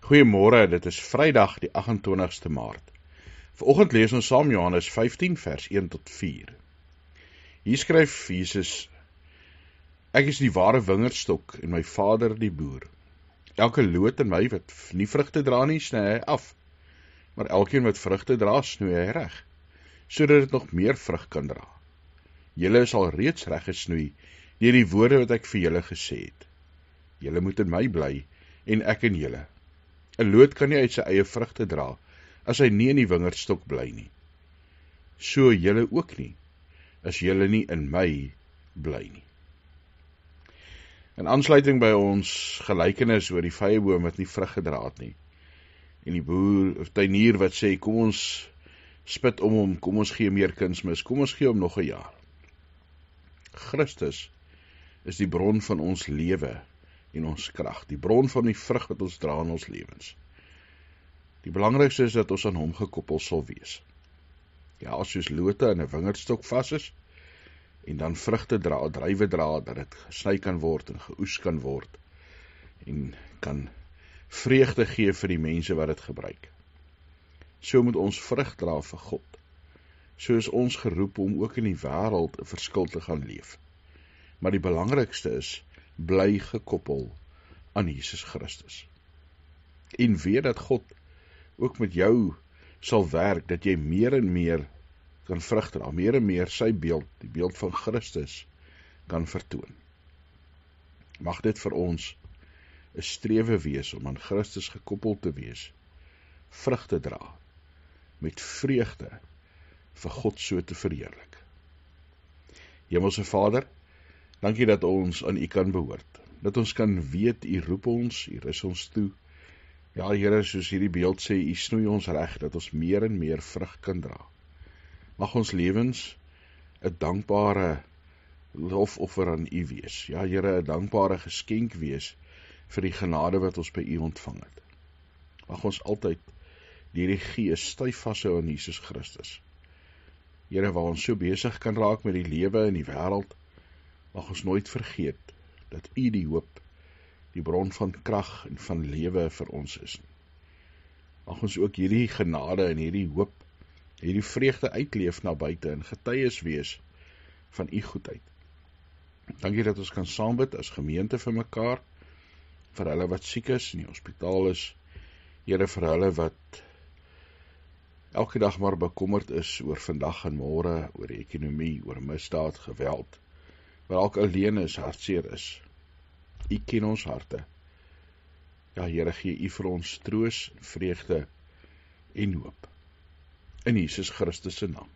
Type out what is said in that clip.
Goeiemôre, dit is Vrydag die 28ste Maart. Vanoggend lees ons saam Johannes 15 vers 1 tot 4. Hier skryf Jesus: Ek is die ware wingerdstok en my Vader die boer. Elke loot in my wat nie vrugte dra nie, sny hy af, maar elkeen wat vrugte dra, snoei hy reg, sodat dit nog meer vrug kan dra. Julle is al reeds reg gesnoei deur die woorde wat ek vir julle gesê het. Julle moet in my bly en ek in julle. 'n Loot kan nie uit sy eie vrugte dra, as hy nie in die wingerdstok bly nie. So julle ook nie, as julle nie in my bly nie. In aansluiting by ons gelykenis oor die vyeboom wat nie vrug gedra het nie, en die boer of tuinier wat sê, kom ons spit om hom, kom ons gee meer kunsmis, kom ons gee hom nog 'n jaar. Christus is die bron van ons lewe en ons krag, die bron van die vrug wat ons dra in ons lewens. Die belangrikste is dat ons aan hom gekoppel sal wees. Ja, soos lote in 'n wingerdstok vas is, en dan vrugte dra, druiwe dra, dat dit gesny kan word en geoes kan word, en kan vreugde gee vir die mense wat dit gebruik. So moet ons vrug dra vir God. So is ons geroep om ook in die wêreld 'n verskil te gaan leef. Maar die belangrikste is, bly gekoppel aan Jesus Christus. En weet dat God ook met jou sal werk, dat jy meer en meer kan vrug dra, meer en meer sy beeld, die beeld van Christus, kan vertoon. Mag dit vir ons 'n strewe wees om aan Christus gekoppel te wees, vrug te dra, met vreugde vir God so te verheerlik. Hemelse Vader, dankie dat ons aan U kan behoort, dat ons kan weet, U roep ons, U rus ons toe. Ja, Here, soos hierdie beeld sê, U snoei ons reg, dat ons meer en meer vrug kan dra. Mag ons lewens 'n dankbare lofoffer aan U wees. Ja, Here, 'n dankbare geskenk wees vir die genade wat ons by U ontvang het. Mag ons altyd deur die Gees styf vashou aan Jesus Christus. Here, waar ons so besig kan raak met die lewe en die wêreld, mag ons nooit vergeet dat U die hoop, die bron van krag en van lewe vir ons is. Mag ons ook hierdie genade en hierdie hoop, hierdie vreugde uitleef na buite en getuies wees van U goedheid. Dankie dat ons kan saambid as gemeente vir mekaar, vir hulle wat siek is in die hospitaal is, Here, vir hulle wat elke dag maar bekommerd is oor vandag en môre, oor die ekonomie, oor misdaad, geweld, wat ook alleen is, hartseer is. U ken ons harte. Ja, Here, gee U vir ons troos, vreugde en hoop. In Jesus Christus se naam.